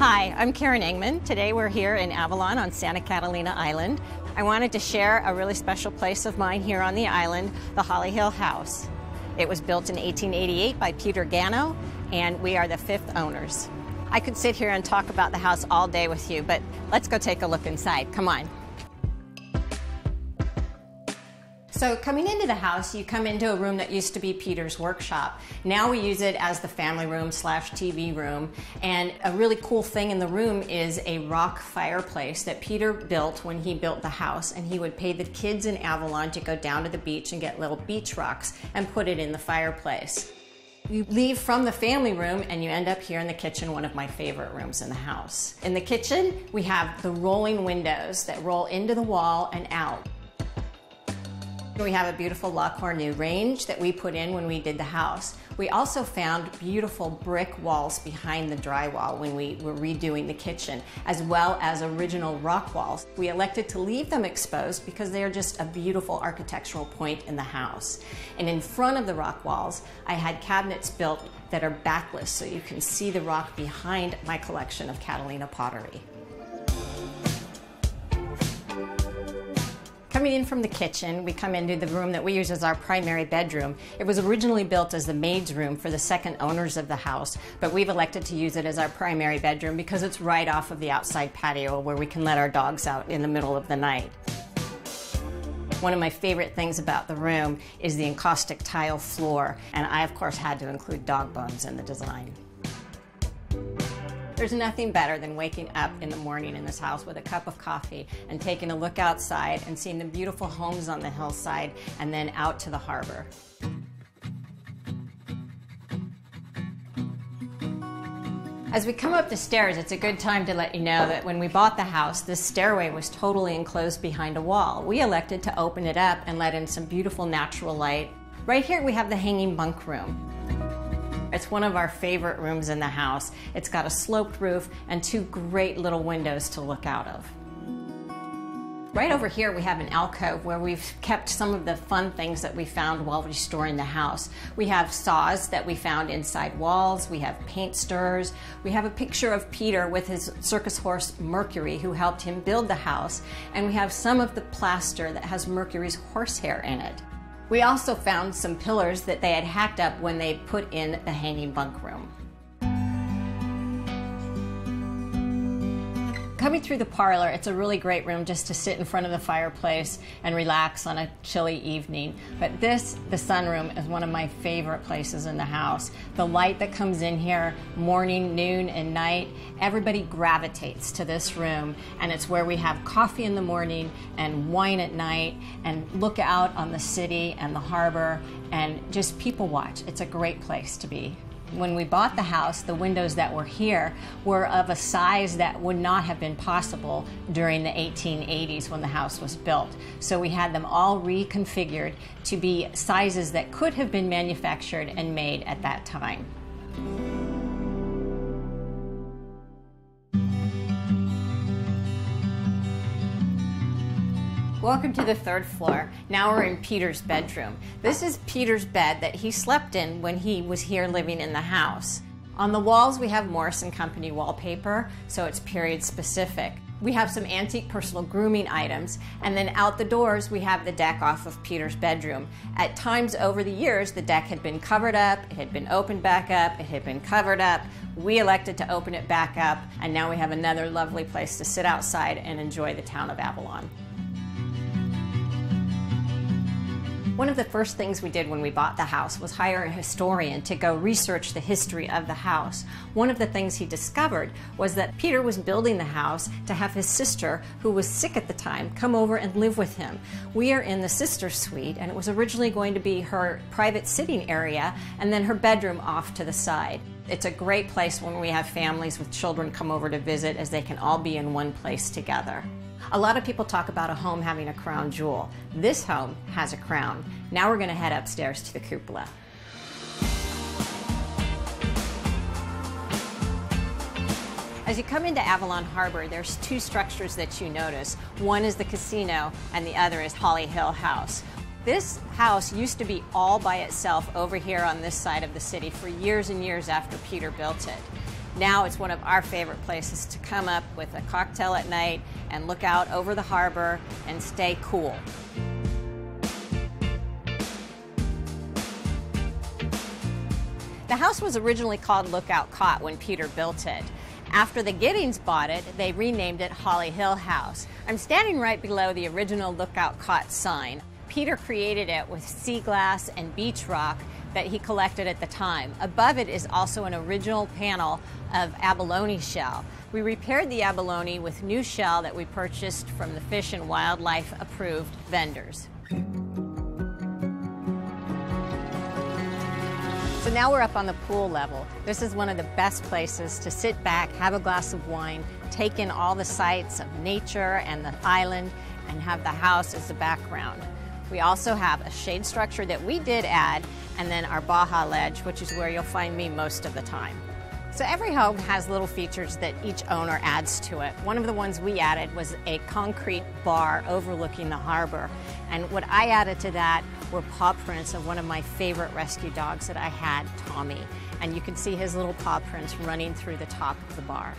Hi, I'm Karen Engman. Today we're here in Avalon on Santa Catalina Island. I wanted to share a really special place of mine here on the island, the Holly Hill House. It was built in 1888 by Peter Gano, and we are the 5th owners. I could sit here and talk about the house all day with you, but let's go take a look inside. Come on. So coming into the house, you come into a room that used to be Peter's workshop. Now we use it as the family room / TV room. And a really cool thing in the room is a rock fireplace that Peter built when he built the house. And he would pay the kids in Avalon to go down to the beach and get little beach rocks and put it in the fireplace. You leave from the family room and you end up here in the kitchen, one of my favorite rooms in the house. In the kitchen, we have the rolling windows that roll into the wall and out. We have a beautiful La Cornue range that we put in when we did the house. We also found beautiful brick walls behind the drywall when we were redoing the kitchen, as well as original rock walls. We elected to leave them exposed because they are just a beautiful architectural point in the house. And in front of the rock walls, I had cabinets built that are backless so you can see the rock behind my collection of Catalina pottery. Coming in from the kitchen, we come into the room that we use as our primary bedroom. It was originally built as the maid's room for the 2nd owners of the house, but we've elected to use it as our primary bedroom because it's right off of the outside patio where we can let our dogs out in the middle of the night. One of my favorite things about the room is the encaustic tile floor, and I of course had to include dog bones in the design. There's nothing better than waking up in the morning in this house with a cup of coffee and taking a look outside and seeing the beautiful homes on the hillside and then out to the harbor. As we come up the stairs, it's a good time to let you know that when we bought the house, this stairway was totally enclosed behind a wall. We elected to open it up and let in some beautiful natural light. Right here we have the hanging bunk room. It's one of our favorite rooms in the house. It's got a sloped roof and 2 great little windows to look out of. Right over here we have an alcove where we've kept some of the fun things that we found while restoring the house. We have saws that we found inside walls, we have paint stirrers, we have a picture of Peter with his circus horse Mercury who helped him build the house, and we have some of the plaster that has Mercury's horsehair in it. We also found some pillars that they had hacked up when they put in the hanging bunk room. Coming through the parlor, it's a really great room just to sit in front of the fireplace and relax on a chilly evening. But this, the sunroom, is one of my favorite places in the house. The light that comes in here morning, noon, and night, everybody gravitates to this room, and it's where we have coffee in the morning and wine at night and look out on the city and the harbor and just people watch. It's a great place to be. When we bought the house, the windows that were here were of a size that would not have been possible during the 1880s when the house was built. So we had them all reconfigured to be sizes that could have been manufactured and made at that time. Welcome to the 3rd floor. Now we're in Peter's bedroom. This is Peter's bed that he slept in when he was here living in the house. On the walls we have Morris & Company wallpaper, so it's period specific. We have some antique personal grooming items, and then out the doors we have the deck off of Peter's bedroom. At times over the years the deck had been covered up, it had been opened back up, it had been covered up. We elected to open it back up, and now we have another lovely place to sit outside and enjoy the town of Avalon. One of the first things we did when we bought the house was hire a historian to go research the history of the house. One of the things he discovered was that Peter was building the house to have his sister, who was sick at the time, come over and live with him. We are in the sister suite, and it was originally going to be her private sitting area and then her bedroom off to the side. It's a great place when we have families with children come over to visit, as they can all be in one place together. A lot of people talk about a home having a crown jewel. This home has a crown. Now we're going to head upstairs to the cupola. As you come into Avalon Harbor, there's 2 structures that you notice. One is the casino and the other is Holly Hill House. This house used to be all by itself over here on this side of the city for years and years after Peter built it. Now it's one of our favorite places to come up with a cocktail at night and look out over the harbor and stay cool. The house was originally called Lookout Cot when Peter built it. After the Giddings bought it, they renamed it Holly Hill House. I'm standing right below the original Lookout Cot sign. Peter created it with sea glass and beach rock that he collected at the time. Above it is also an original panel of abalone shell. We repaired the abalone with new shell that we purchased from the Fish and Wildlife approved vendors. So now we're up on the pool level. This is one of the best places to sit back, have a glass of wine, take in all the sights of nature and the island, and have the house as the background. We also have a shade structure that we did add, and then our Baja ledge, which is where you'll find me most of the time. So every home has little features that each owner adds to it. One of the ones we added was a concrete bar overlooking the harbor. And what I added to that were paw prints of one of my favorite rescue dogs that I had, Tommy. And you can see his little paw prints running through the top of the bar.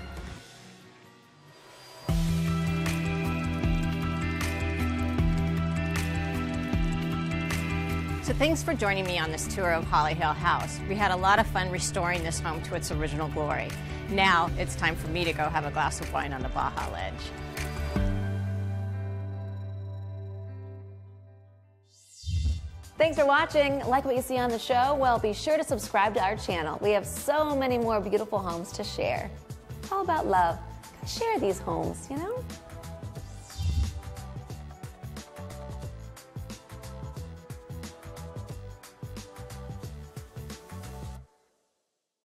So thanks for joining me on this tour of Holly Hill House. We had a lot of fun restoring this home to its original glory. Now it's time for me to go have a glass of wine on the Baja ledge. Thanks for watching. Like what you see on the show? Well, be sure to subscribe to our channel. We have so many more beautiful homes to share. How about love? Share these homes, you know?